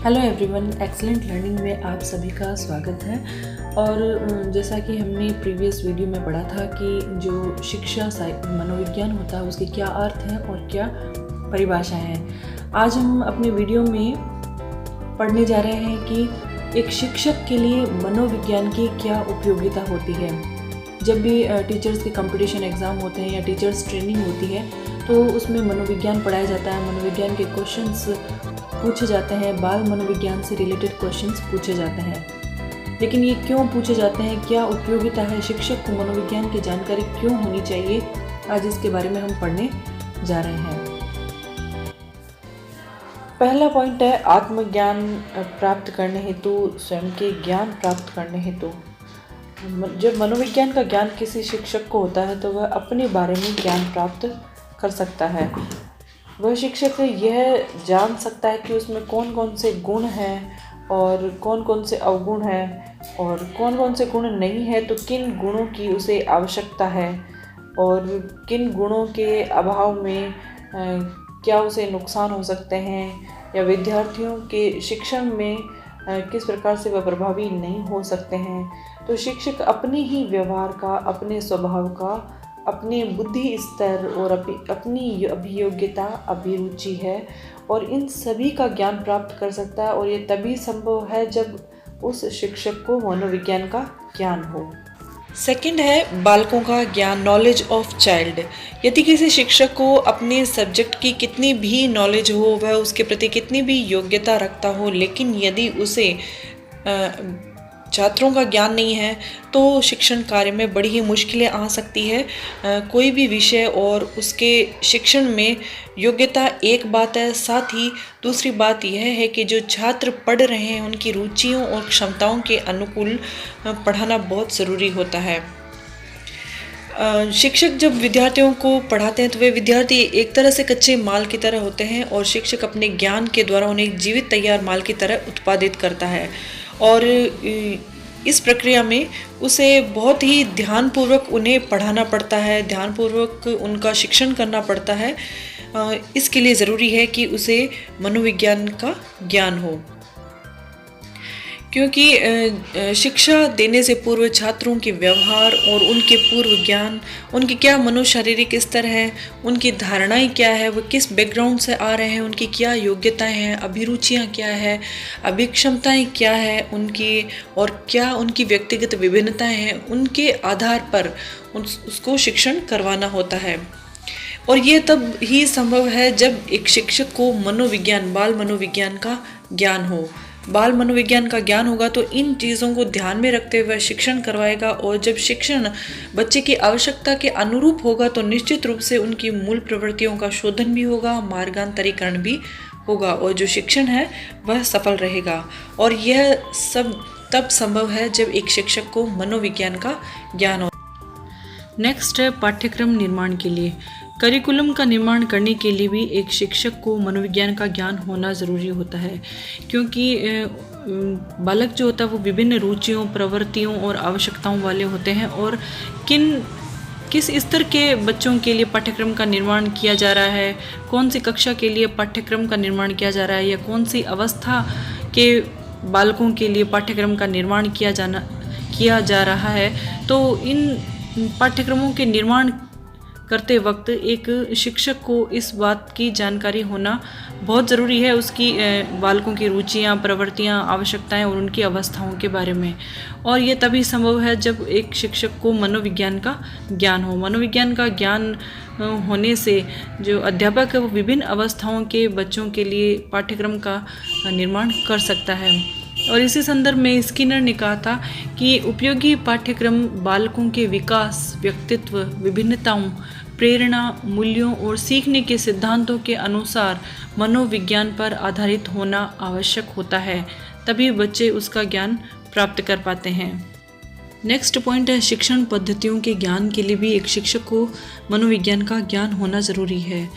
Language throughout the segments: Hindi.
हेलो एवरीवन, एक्सीलेंट लर्निंग में आप सभी का स्वागत है। और जैसा कि हमने प्रीवियस वीडियो में पढ़ा था कि जो शिक्षा मनोविज्ञान होता है उसके क्या अर्थ हैं और क्या परिभाषाएं हैं। आज हम अपने वीडियो में पढ़ने जा रहे हैं कि एक शिक्षक के लिए मनोविज्ञान की क्या उपयोगिता होती है। जब भी टीचर्स के कंपटीशन एग्ज़ाम होते हैं या टीचर्स ट्रेनिंग होती है तो उसमें मनोविज्ञान पढ़ाया जाता है। मनोविज्ञान के क्वेश्चंस पूछे जाते हैं, बाल मनोविज्ञान से रिलेटेड क्वेश्चंस पूछे जाते हैं। लेकिन ये क्यों पूछे जाते हैं, क्या उपयोगिता है, शिक्षक को मनोविज्ञान की जानकारी क्यों होनी चाहिए, आज इसके बारे में हम पढ़ने जा रहे हैं। पहला पॉइंट है आत्मज्ञान प्राप्त करने हेतु, स्वयं के ज्ञान प्राप्त करने हेतु। जब मनोविज्ञान का ज्ञान किसी शिक्षक को होता है तो वह अपने बारे में ज्ञान प्राप्त कर सकता है। वह शिक्षक यह जान सकता है कि उसमें कौन कौन से गुण हैं और कौन कौन से अवगुण हैं और कौन कौन से गुण नहीं है, तो किन गुणों की उसे आवश्यकता है और किन गुणों के अभाव में क्या उसे नुकसान हो सकते हैं या विद्यार्थियों के शिक्षण में किस प्रकार से वह प्रभावी नहीं हो सकते हैं। तो शिक्षक अपने ही व्यवहार का, अपने स्वभाव का, अपने बुद्धि स्तर और अपनी अभियोग्यता, अभिरुचि है और इन सभी का ज्ञान प्राप्त कर सकता है। और ये तभी संभव है जब उस शिक्षक को मनोविज्ञान का ज्ञान हो। सेकंड है बालकों का ज्ञान, नॉलेज ऑफ चाइल्ड। यदि किसी शिक्षक को अपने सब्जेक्ट की कितनी भी नॉलेज हो, वह उसके प्रति कितनी भी योग्यता रखता हो, लेकिन यदि उसे छात्रों का ज्ञान नहीं है तो शिक्षण कार्य में बड़ी ही मुश्किलें आ सकती है। कोई भी विषय और उसके शिक्षण में योग्यता एक बात है, साथ ही दूसरी बात यह है कि जो छात्र पढ़ रहे हैं उनकी रुचियों और क्षमताओं के अनुकूल पढ़ाना बहुत ज़रूरी होता है। शिक्षक जब विद्यार्थियों को पढ़ाते हैं तो वे विद्यार्थी एक तरह से कच्चे माल की तरह होते हैं और शिक्षक अपने ज्ञान के द्वारा उन्हें एक जीवित तैयार माल की तरह उत्पादित करता है। और इस प्रक्रिया में उसे बहुत ही ध्यानपूर्वक उन्हें पढ़ाना पड़ता है, ध्यानपूर्वक उनका शिक्षण करना पड़ता है। इसके लिए ज़रूरी है कि उसे मनोविज्ञान का ज्ञान हो, क्योंकि शिक्षा देने से पूर्व छात्रों के व्यवहार और उनके पूर्व ज्ञान, उनके क्या मनोशारीरिक स्तर हैं, उनकी धारणाएं क्या है, वो किस बैकग्राउंड से आ रहे हैं, उनकी क्या योग्यताएं हैं, अभिरुचियां क्या है, अभिक्षमताएं क्या है उनकी, और क्या उनकी व्यक्तिगत विभिन्नताएं हैं, उनके आधार पर उसको शिक्षण करवाना होता है। और ये तब ही संभव है जब एक शिक्षक को मनोविज्ञान, बाल मनोविज्ञान का ज्ञान हो। बाल मनोविज्ञान का ज्ञान होगा तो इन चीज़ों को ध्यान में रखते हुए शिक्षण करवाएगा, और जब शिक्षण बच्चे की आवश्यकता के अनुरूप होगा तो निश्चित रूप से उनकी मूल प्रवृत्तियों का शोधन भी होगा, मार्गांतरीकरण भी होगा और जो शिक्षण है वह सफल रहेगा। और यह सब तब संभव है जब एक शिक्षक को मनोविज्ञान का ज्ञान हो। नेक्स्ट है पाठ्यक्रम निर्माण के लिए। करिकुलम का निर्माण करने के लिए भी एक शिक्षक को मनोविज्ञान का ज्ञान होना ज़रूरी होता है, क्योंकि बालक जो होता है वो विभिन्न रुचियों, प्रवृत्तियों और आवश्यकताओं वाले होते हैं। और किस स्तर के बच्चों के लिए पाठ्यक्रम का निर्माण किया जा रहा है, कौन सी कक्षा के लिए पाठ्यक्रम का निर्माण किया जा रहा है, या कौन सी अवस्था के बालकों के लिए पाठ्यक्रम का निर्माण किया जा रहा है, तो इन पाठ्यक्रमों के निर्माण करते वक्त एक शिक्षक को इस बात की जानकारी होना बहुत ज़रूरी है, उसकी बालकों की रुचियाँ, प्रवृत्तियाँ, आवश्यकताएं और उनकी अवस्थाओं के बारे में। और ये तभी संभव है जब एक शिक्षक को मनोविज्ञान का ज्ञान हो। मनोविज्ञान का ज्ञान होने से जो अध्यापक है वो विभिन्न अवस्थाओं के बच्चों के लिए पाठ्यक्रम का निर्माण कर सकता है। और इसी संदर्भ में स्किनर ने कहा था कि उपयोगी पाठ्यक्रम बालकों के विकास, व्यक्तित्व, विभिन्नताओं, प्रेरणा, मूल्यों और सीखने के सिद्धांतों के अनुसार मनोविज्ञान पर आधारित होना आवश्यक होता है, तभी बच्चे उसका ज्ञान प्राप्त कर पाते हैं। नेक्स्ट पॉइंट है शिक्षण पद्धतियों के ज्ञान के लिए भी एक शिक्षक को मनोविज्ञान का ज्ञान होना ज़रूरी है।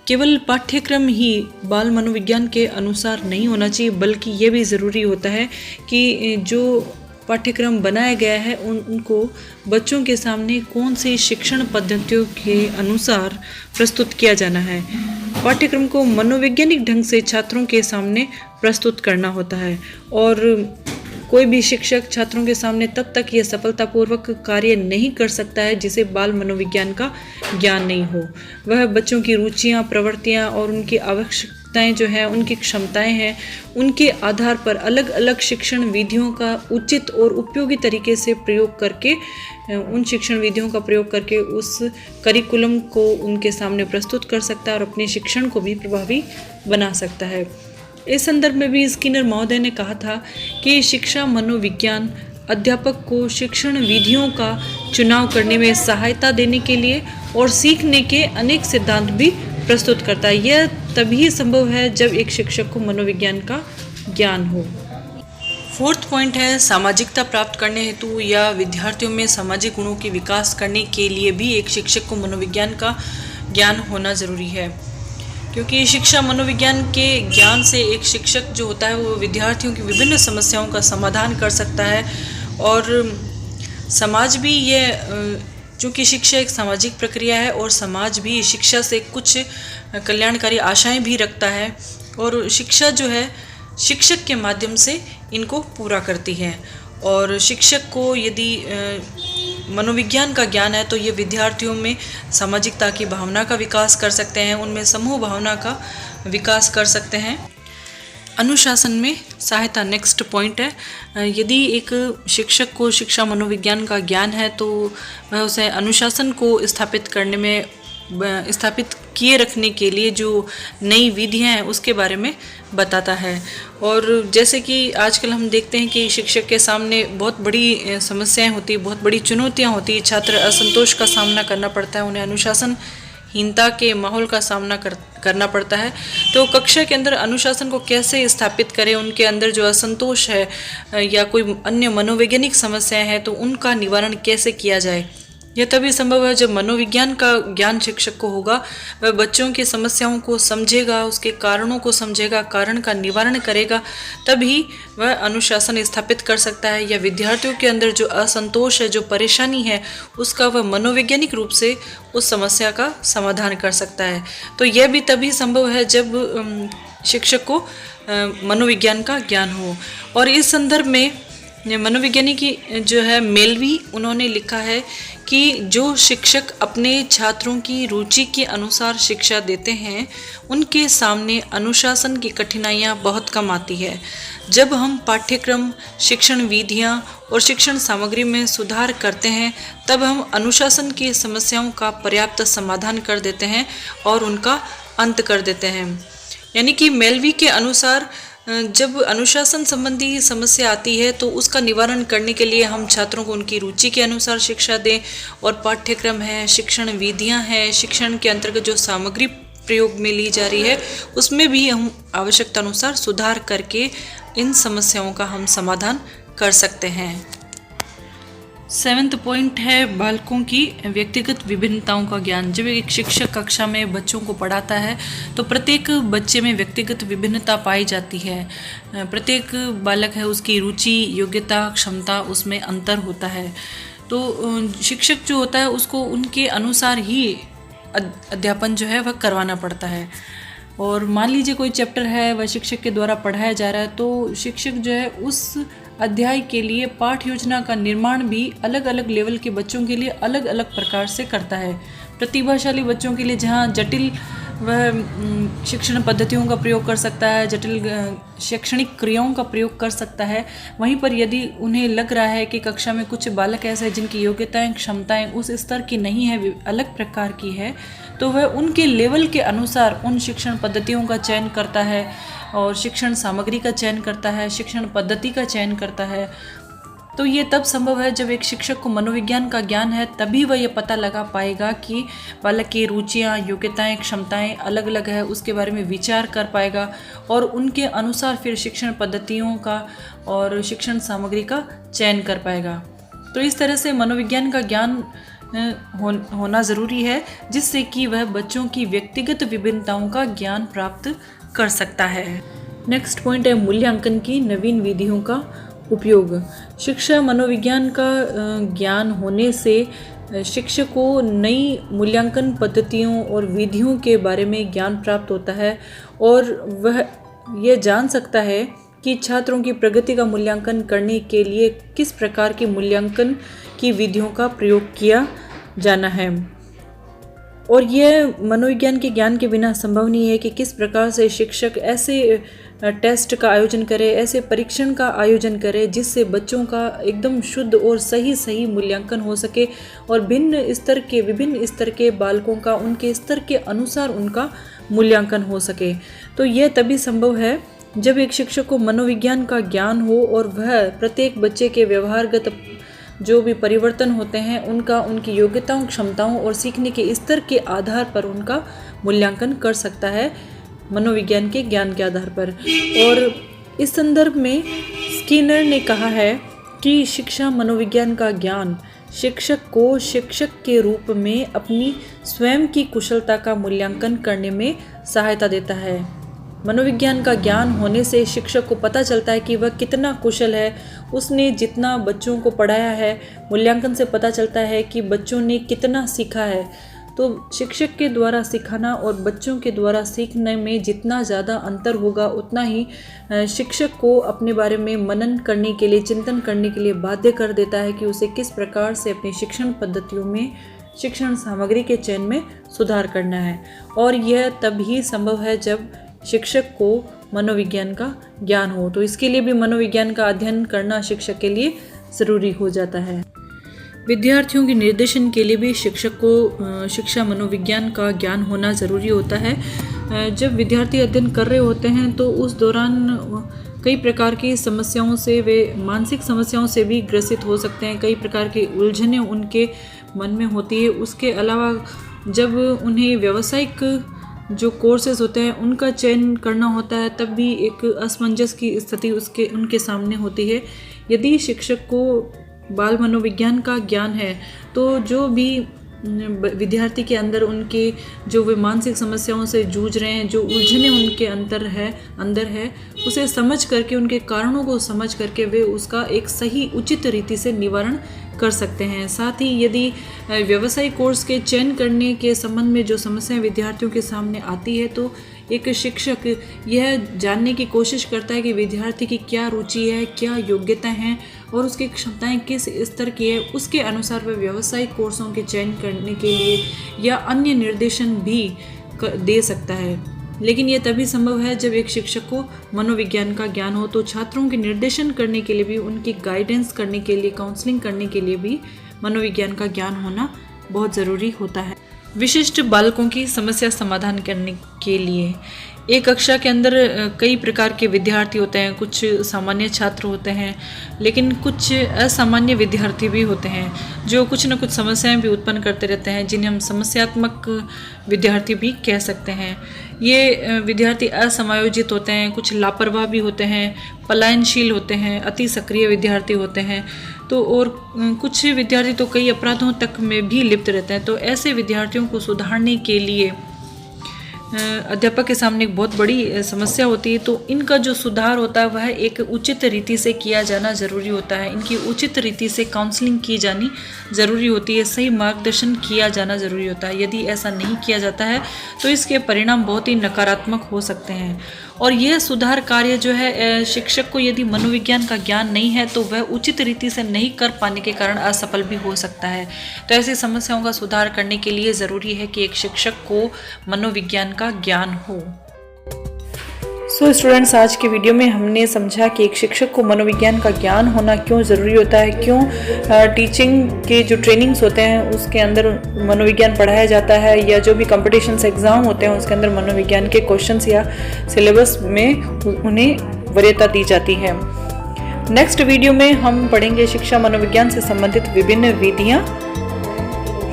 केवल पाठ्यक्रम ही बाल मनोविज्ञान के अनुसार नहीं होना चाहिए, बल्कि ये भी ज़रूरी होता है कि जो पाठ्यक्रम बनाया गया है उनको बच्चों के सामने कौन सी शिक्षण पद्धतियों के अनुसार प्रस्तुत किया जाना है। पाठ्यक्रम को मनोवैज्ञानिक ढंग से छात्रों के सामने प्रस्तुत करना होता है और कोई भी शिक्षक छात्रों के सामने तब तक यह सफलतापूर्वक कार्य नहीं कर सकता है जिसे बाल मनोविज्ञान का ज्ञान नहीं हो। वह बच्चों की रुचियां, प्रवृत्तियां और उनकी आवश्यकताएं जो है, उनकी क्षमताएं हैं, उनके आधार पर अलग अलग शिक्षण विधियों का उचित और उपयोगी तरीके से प्रयोग करके उन शिक्षण विधियों का प्रयोग करके उस करिकुलम को उनके सामने प्रस्तुत कर सकता है और अपने शिक्षण को भी प्रभावी बना सकता है। इस संदर्भ में भी स्किनर महोदय ने कहा था कि शिक्षा मनोविज्ञान अध्यापक को शिक्षण विधियों का चुनाव करने में सहायता देने के लिए और सीखने के अनेक सिद्धांत भी प्रस्तुत करता है। यह तभी संभव है जब एक शिक्षक को मनोविज्ञान का ज्ञान हो। फोर्थ पॉइंट है सामाजिकता प्राप्त करने हेतु या विद्यार्थियों में सामाजिक गुणों के विकास करने के लिए भी एक शिक्षक को मनोविज्ञान का ज्ञान होना ज़रूरी है, क्योंकि शिक्षा मनोविज्ञान के ज्ञान से एक शिक्षक जो होता है वो विद्यार्थियों की विभिन्न समस्याओं का समाधान कर सकता है और समाज भी ये, चूँकि शिक्षा एक सामाजिक प्रक्रिया है और समाज भी शिक्षा से कुछ कल्याणकारी आशाएं भी रखता है और शिक्षा जो है शिक्षक के माध्यम से इनको पूरा करती है। और शिक्षक को यदि मनोविज्ञान का ज्ञान है तो ये विद्यार्थियों में सामाजिकता की भावना का विकास कर सकते हैं, उनमें समूह भावना का विकास कर सकते हैं। अनुशासन में सहायता नेक्स्ट पॉइंट है। यदि एक शिक्षक को शिक्षा मनोविज्ञान का ज्ञान है तो वह उसे अनुशासन को स्थापित किए रखने के लिए जो नई विधियां हैं उसके बारे में बताता है। और जैसे कि आजकल हम देखते हैं कि शिक्षक के सामने बहुत बड़ी समस्याएं होती, बहुत बड़ी चुनौतियां होती, छात्र असंतोष का सामना करना पड़ता है, उन्हें अनुशासनहीनता के माहौल का सामना करना पड़ता है। तो कक्षा के अंदर अनुशासन को कैसे स्थापित करें, उनके अंदर जो असंतोष है या कोई अन्य मनोवैज्ञानिक समस्याएं हैं तो उनका निवारण कैसे किया जाए, यह तभी संभव है जब मनोविज्ञान का ज्ञान शिक्षक को होगा। वह बच्चों की समस्याओं को समझेगा, उसके कारणों को समझेगा, कारण का निवारण करेगा, तभी वह अनुशासन स्थापित कर सकता है या विद्यार्थियों के अंदर जो असंतोष है, जो परेशानी है, उसका वह मनोवैज्ञानिक रूप से उस समस्या का समाधान कर सकता है। तो यह भी तभी संभव है जब शिक्षक को मनोविज्ञान का ज्ञान हो। और इस संदर्भ में मनोविज्ञानी की जो है मेलवी, उन्होंने लिखा है कि जो शिक्षक अपने छात्रों की रुचि के अनुसार शिक्षा देते हैं उनके सामने अनुशासन की कठिनाइयाँ बहुत कम आती है। जब हम पाठ्यक्रम, शिक्षण विधियाँ और शिक्षण सामग्री में सुधार करते हैं तब हम अनुशासन की समस्याओं का पर्याप्त समाधान कर देते हैं और उनका अंत कर देते हैं। यानी कि मेलवी के अनुसार जब अनुशासन संबंधी समस्या आती है तो उसका निवारण करने के लिए हम छात्रों को उनकी रुचि के अनुसार शिक्षा दें और पाठ्यक्रम है, शिक्षण विधियां हैं, शिक्षण के अंतर्गत जो सामग्री प्रयोग में ली जा रही है उसमें भी हम आवश्यकता अनुसार सुधार करके इन समस्याओं का हम समाधान कर सकते हैं। 7वां पॉइंट है बालकों की व्यक्तिगत विभिन्नताओं का ज्ञान। जब एक शिक्षक कक्षा में बच्चों को पढ़ाता है तो प्रत्येक बच्चे में व्यक्तिगत विभिन्नता पाई जाती है। प्रत्येक बालक है, उसकी रुचि, योग्यता, क्षमता, उसमें अंतर होता है। तो शिक्षक जो होता है उसको उनके अनुसार ही अध्यापन जो है वह करवाना पड़ता है। और मान लीजिए कोई चैप्टर है वह शिक्षक के द्वारा पढ़ाया जा रहा है तो शिक्षक जो है उस अध्याय के लिए पाठ योजना का निर्माण भी अलग अलग लेवल के बच्चों के लिए अलग अलग प्रकार से करता है। प्रतिभाशाली बच्चों के लिए जहाँ जटिल वह शिक्षण पद्धतियों का प्रयोग कर सकता है, जटिल शैक्षणिक क्रियाओं का प्रयोग कर सकता है, वहीं पर यदि उन्हें लग रहा है कि कक्षा में कुछ बालक ऐसे हैं जिनकी योग्यताएं, क्षमताएं उस स्तर की नहीं है, अलग प्रकार की है, तो वह उनके लेवल के अनुसार उन शिक्षण पद्धतियों का चयन करता है और शिक्षण सामग्री का चयन करता है, शिक्षण पद्धति का चयन करता है। तो ये तब संभव है जब एक शिक्षक को मनोविज्ञान का ज्ञान है, तभी वह ये पता लगा पाएगा कि बालक की रुचियाँ, योग्यताएं, क्षमताएं अलग अलग है, उसके बारे में विचार कर पाएगा और उनके अनुसार फिर शिक्षण पद्धतियों का और शिक्षण सामग्री का चयन कर पाएगा। तो इस तरह से मनोविज्ञान का ज्ञान होना ज़रूरी है जिससे कि वह बच्चों की व्यक्तिगत विभिन्नताओं का ज्ञान प्राप्त कर सकता है। नेक्स्ट पॉइंट है मूल्यांकन की नवीन विधियों का उपयोग। शिक्षा मनोविज्ञान का ज्ञान होने से शिक्षक को नई मूल्यांकन पद्धतियों और विधियों के बारे में ज्ञान प्राप्त होता है और वह यह जान सकता है कि छात्रों की प्रगति का मूल्यांकन करने के लिए किस प्रकार की मूल्यांकन की विधियों का प्रयोग किया जाना है। और यह मनोविज्ञान के ज्ञान के बिना संभव नहीं है कि किस प्रकार से शिक्षक ऐसे टेस्ट का आयोजन करे, ऐसे परीक्षण का आयोजन करे जिससे बच्चों का एकदम शुद्ध और सही मूल्यांकन हो सके और विभिन्न स्तर के बालकों का उनके स्तर के अनुसार उनका मूल्यांकन हो सके। तो यह तभी संभव है जब एक शिक्षक को मनोविज्ञान का ज्ञान हो और वह प्रत्येक बच्चे के व्यवहारगत जो भी परिवर्तन होते हैं उनकी योग्यताओं, क्षमताओं और सीखने के स्तर के आधार पर उनका मूल्यांकन कर सकता है मनोविज्ञान के ज्ञान के आधार पर। और इस संदर्भ में स्किनर ने कहा है कि शिक्षा मनोविज्ञान का ज्ञान शिक्षक को शिक्षक के रूप में अपनी स्वयं की कुशलता का मूल्यांकन करने में सहायता देता है। मनोविज्ञान का ज्ञान होने से शिक्षक को पता चलता है कि वह कितना कुशल है, उसने जितना बच्चों को पढ़ाया है। मूल्यांकन से पता चलता है कि बच्चों ने कितना सीखा है। तो शिक्षक के द्वारा सिखाना और बच्चों के द्वारा सीखने में जितना ज़्यादा अंतर होगा उतना ही शिक्षक को अपने बारे में मनन करने के लिए, चिंतन करने के लिए बाध्य कर देता है कि उसे किस प्रकार से अपनी शिक्षण पद्धतियों में, शिक्षण सामग्री के चयन में सुधार करना है। और यह तभी संभव है जब शिक्षक को मनोविज्ञान का ज्ञान हो। तो इसके लिए भी मनोविज्ञान का अध्ययन करना शिक्षक के लिए ज़रूरी हो जाता है। विद्यार्थियों के निर्देशन के लिए भी शिक्षक को शिक्षा मनोविज्ञान का ज्ञान होना ज़रूरी होता है। जब विद्यार्थी अध्ययन कर रहे होते हैं तो उस दौरान कई प्रकार की समस्याओं से, वे मानसिक समस्याओं से भी ग्रसित हो सकते हैं। कई प्रकार की उलझनें उनके मन में होती है। उसके अलावा जब उन्हें व्यावसायिक जो कोर्सेज होते हैं उनका चयन करना होता है तब भी एक असमंजस की स्थिति उनके सामने होती है। यदि शिक्षक को बाल मनोविज्ञान का ज्ञान है तो जो भी विद्यार्थी के अंदर उनके जो वे मानसिक समस्याओं से जूझ रहे हैं, जो उलझने उनके अंदर है, उसे समझ करके, उनके कारणों को समझ करके वे उसका एक सही उचित रीति से निवारण कर सकते हैं। साथ ही यदि व्यावसायिक कोर्स के चयन करने के संबंध में जो समस्याएं विद्यार्थियों के सामने आती है तो एक शिक्षक यह जानने की कोशिश करता है कि विद्यार्थी की क्या रुचि है, क्या योग्यताएं हैं और उसकी क्षमताएं किस स्तर की है। उसके अनुसार वह व्यावसायिक कोर्सों के चयन करने के लिए या अन्य निर्देशन भी दे सकता है। लेकिन यह तभी संभव है जब एक शिक्षक को मनोविज्ञान का ज्ञान हो। तो छात्रों के निर्देशन करने के लिए भी, उनकी गाइडेंस करने के लिए, काउंसलिंग करने के लिए भी मनोविज्ञान का ज्ञान होना बहुत ज़रूरी होता है। विशिष्ट बालकों की समस्या समाधान करने के लिए एक कक्षा के अंदर कई प्रकार के विद्यार्थी होते हैं। कुछ सामान्य छात्र होते हैं, लेकिन कुछ असामान्य विद्यार्थी भी होते हैं जो कुछ न कुछ समस्याएं भी उत्पन्न करते रहते हैं, जिन्हें हम समस्यात्मक विद्यार्थी भी कह सकते हैं। ये विद्यार्थी असमायोजित होते हैं, कुछ लापरवाह भी होते हैं, पलायनशील होते हैं, अति सक्रिय विद्यार्थी होते हैं। तो और कुछ विद्यार्थी तो कई अपराधों तक में भी लिप्त रहते हैं। तो ऐसे विद्यार्थियों को सुधारने के लिए अध्यापक के सामने एक बहुत बड़ी समस्या होती है। तो इनका जो सुधार होता है वह एक उचित रीति से किया जाना ज़रूरी होता है। इनकी उचित रीति से काउंसलिंग की जानी ज़रूरी होती है, सही मार्गदर्शन किया जाना ज़रूरी होता है। यदि ऐसा नहीं किया जाता है तो इसके परिणाम बहुत ही नकारात्मक हो सकते हैं। और यह सुधार कार्य जो है, शिक्षक को यदि मनोविज्ञान का ज्ञान नहीं है तो वह उचित रीति से नहीं कर पाने के कारण असफल भी हो सकता है। तो ऐसी समस्याओं का सुधार करने के लिए ज़रूरी है कि एक शिक्षक को मनोविज्ञान का ज्ञान हो। सो स्टूडेंट्स, आज के वीडियो में हमने समझा कि एक शिक्षक को मनोविज्ञान का ज्ञान होना क्यों ज़रूरी होता है, क्यों टीचिंग के जो ट्रेनिंग्स होते हैं उसके अंदर मनोविज्ञान पढ़ाया जाता है, या जो भी कॉम्पिटिशन्स एग्ज़ाम होते हैं उसके अंदर मनोविज्ञान के क्वेश्चंस या सिलेबस में उन्हें वरीयता दी जाती है। नेक्स्ट वीडियो में हम पढ़ेंगे शिक्षा मनोविज्ञान से संबंधित विभिन्न विधियाँ।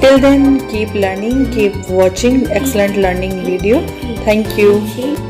Till then keep learning, keep watching excellent learning video. Thank you.